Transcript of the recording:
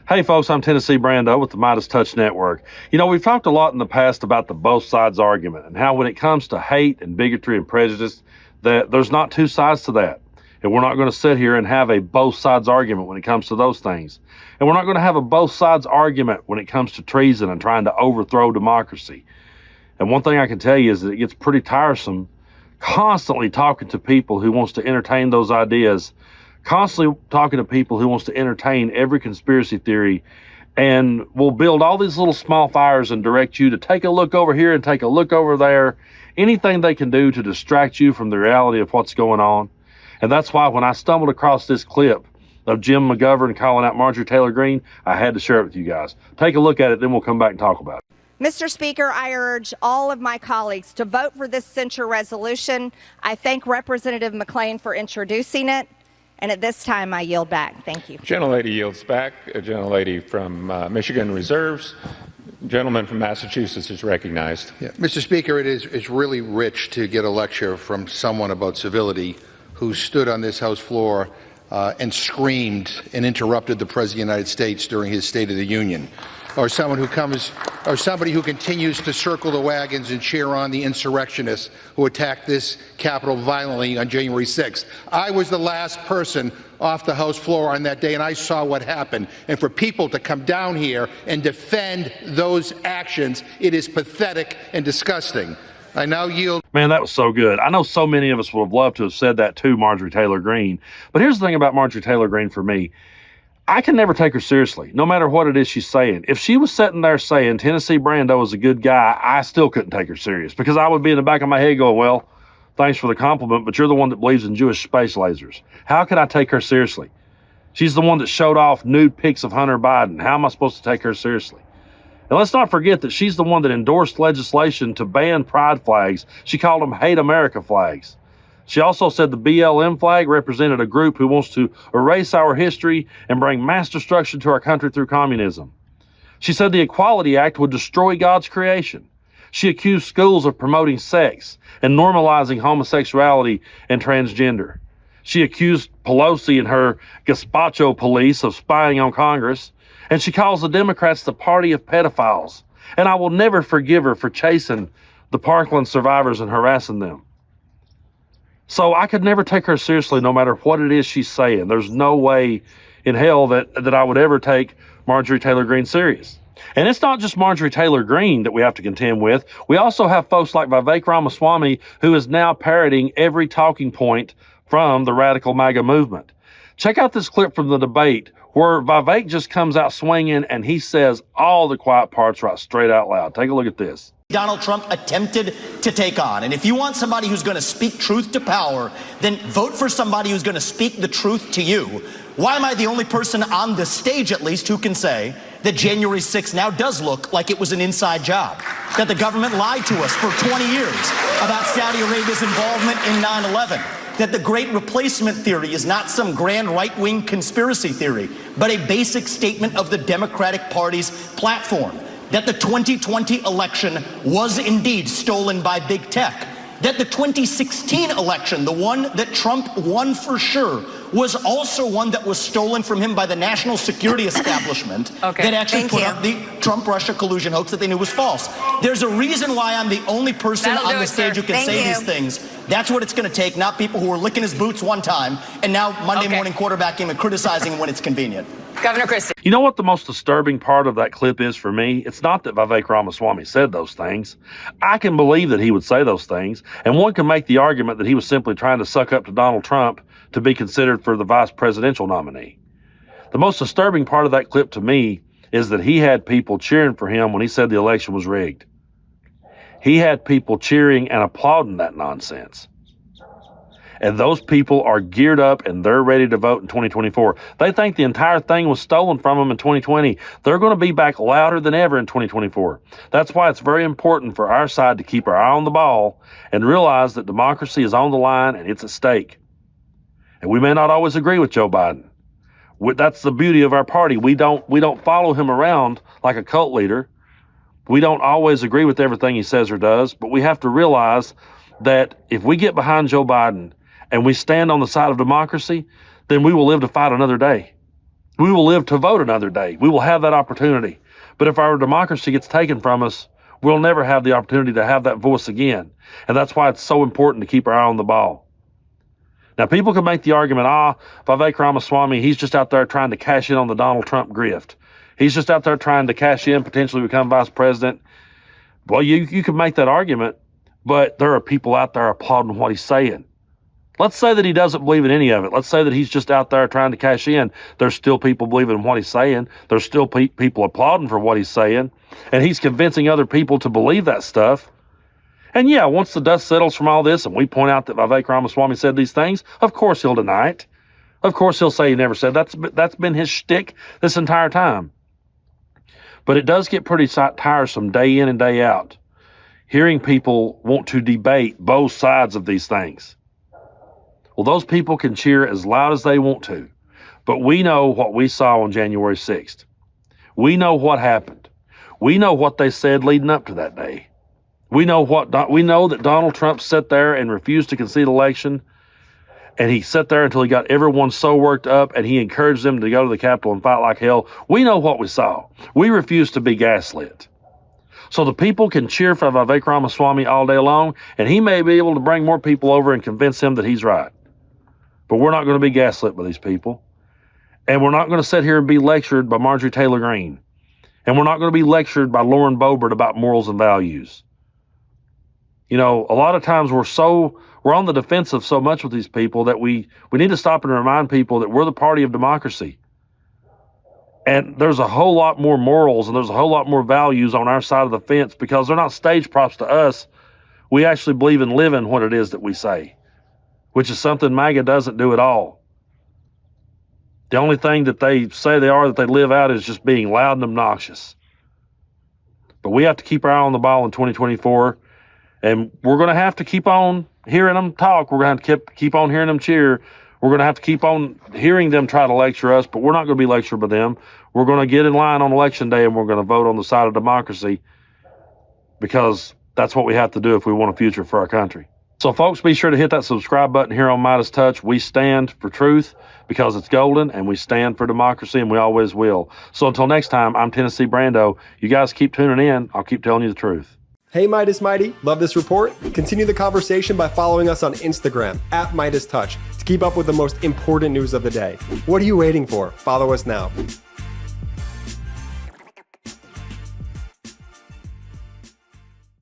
Hey folks, I'm Tennessee Brando with the MeidasTouch Network. You know, we've talked a lot in the past about the both sides argument and how when it comes to hate and bigotry and prejudice, that there's not two sides to that. And we're not going to sit here and have a both sides argument when it comes to those things. And we're not going to have a both sides argument when it comes to treason and trying to overthrow democracy. And one thing I can tell you is that it gets pretty tiresome constantly talking to people who wants to entertain those ideas, constantly talking to people who wants to entertain every conspiracy theory, and will build all these little small fires and direct you to take a look over here and take a look over there, anything they can do to distract you from the reality of what's going on. And that's why when I stumbled across this clip of Jim McGovern calling out Marjorie Taylor Greene, I had to share it with you guys. Take a look at it, then we'll come back and talk about it. Mr. Speaker, I urge all of my colleagues to vote for this censure resolution. I thank Representative McClain for introducing it. And at this time, I yield back. Thank you. Gentlelady yields back. A gentlelady from Michigan reserves. Gentleman from Massachusetts is recognized. Yeah. Mr. Speaker, it's really rich to get a lecture from someone about civility who stood on this House floor and screamed and interrupted the President of the United States during his State of the Union. Or somebody who continues to circle the wagons and cheer on the insurrectionists who attacked this Capitol violently on January 6th. I was the last person off the House floor on that day, and I saw what happened. And for people to come down here and defend those actions, it is pathetic and disgusting. I now yield. Man, that was so good. I know so many of us would have loved to have said that to Marjorie Taylor Greene. But here's the thing about Marjorie Taylor Greene for me. I can never take her seriously, no matter what it is she's saying. If she was sitting there saying Tennessee Brando is a good guy, I still couldn't take her serious because I would be in the back of my head going, well, thanks for the compliment, but you're the one that believes in Jewish space lasers. How can I take her seriously? She's the one that showed off nude pics of Hunter Biden. How am I supposed to take her seriously? And let's not forget that she's the one that endorsed legislation to ban pride flags. She called them Hate America flags. She also said the BLM flag represented a group who wants to erase our history and bring mass destruction to our country through communism. She said the Equality Act would destroy God's creation. She accused schools of promoting sex and normalizing homosexuality and transgender. She accused Pelosi and her gazpacho police of spying on Congress. And she calls the Democrats the party of pedophiles. And I will never forgive her for chasing the Parkland survivors and harassing them. So I could never take her seriously no matter what it is she's saying. There's no way in hell that I would ever take Marjorie Taylor Greene serious. And it's not just Marjorie Taylor Greene that we have to contend with. We also have folks like Vivek Ramaswamy, who is now parroting every talking point from the radical MAGA movement. Check out this clip from the debate where Vivek just comes out swinging and he says all the quiet parts right straight out loud. Take a look at this. Donald Trump attempted to take on. And if you want somebody who's going to speak truth to power, then vote for somebody who's going to speak the truth to you. Why am I the only person on the stage, at least, who can say that January 6th now does look like it was an inside job? That the government lied to us for 20 years about Saudi Arabia's involvement in 9/11? That the Great Replacement theory is not some grand right-wing conspiracy theory, but a basic statement of the Democratic Party's platform? That the 2020 election was indeed stolen by big tech, that the 2016 election, the one that Trump won for sure, was also one that was stolen from him by the national security establishment that actually put up the Trump-Russia collusion hoax that they knew was false. There's a reason why I'm the only person on the stage who can say these things. That's what it's going to take, not people who are licking his boots one time and now Monday morning quarterbacking and criticizing him when it's convenient. Governor Christie. You know what the most disturbing part of that clip is for me? It's not that Vivek Ramaswamy said those things. I can believe that he would say those things, and one can make the argument that he was simply trying to suck up to Donald Trump to be considered for the vice presidential nominee. The most disturbing part of that clip to me is that he had people cheering for him when he said the election was rigged. He had people cheering and applauding that nonsense. And those people are geared up and they're ready to vote in 2024. They think the entire thing was stolen from them in 2020. They're going to be back louder than ever in 2024. That's why it's very important for our side to keep our eye on the ball and realize that democracy is on the line and it's at stake. And we may not always agree with Joe Biden. That's the beauty of our party. We don't follow him around like a cult leader. We don't always agree with everything he says or does, but we have to realize that if we get behind Joe Biden and we stand on the side of democracy, then we will live to fight another day. We will live to vote another day. We will have that opportunity. But if our democracy gets taken from us, we'll never have the opportunity to have that voice again. And that's why it's so important to keep our eye on the ball. Now, people can make the argument, Vivek Ramaswamy, he's just out there trying to cash in on the Donald Trump grift. He's just out there trying to cash in, potentially become vice president. Well, you can make that argument, but there are people out there applauding what he's saying. Let's say that he doesn't believe in any of it. Let's say that he's just out there trying to cash in. There's still people believing in what he's saying. There's still people applauding for what he's saying. And he's convincing other people to believe that stuff. And yeah, once the dust settles from all this and we point out that Vivek Ramaswamy said these things, of course he'll deny it. Of course he'll say he never said. That's been his shtick this entire time. But it does get pretty tiresome day in and day out, hearing people want to debate both sides of these things. Well, those people can cheer as loud as they want to, but we know what we saw on January 6th. We know what happened. We know what they said leading up to that day. We know that Donald Trump sat there and refused to concede election, and he sat there until he got everyone so worked up, and he encouraged them to go to the Capitol and fight like hell. We know what we saw. We refuse to be gaslit. So the people can cheer for Vivek Ramaswamy all day long, and he may be able to bring more people over and convince him that he's right. But we're not going to be gaslit by these people. And we're not going to sit here and be lectured by Marjorie Taylor Greene. And we're not going to be lectured by Lauren Boebert about morals and values. You know, a lot of times we're on the defensive so much with these people that we need to stop and remind people that we're the party of democracy. And there's a whole lot more morals and there's a whole lot more values on our side of the fence because they're not stage props to us. We actually believe in living what it is that we say, which is something MAGA doesn't do at all. The only thing that they say that they live out is just being loud and obnoxious. But we have to keep our eye on the ball in 2024, and we're going to have to keep on hearing them talk. We're going to have to keep on hearing them cheer. We're going to have to keep on hearing them try to lecture us, but we're not going to be lectured by them. We're going to get in line on Election Day, and we're going to vote on the side of democracy because that's what we have to do if we want a future for our country. So, folks, be sure to hit that subscribe button here on MeidasTouch. We stand for truth because it's golden, and we stand for democracy, and we always will. So until next time, I'm Tennessee Brando. You guys keep tuning in. I'll keep telling you the truth. Hey, Meidas Mighty, love this report? Continue the conversation by following us on Instagram @MeidasTouch to keep up with the most important news of the day. What are you waiting for? Follow us now.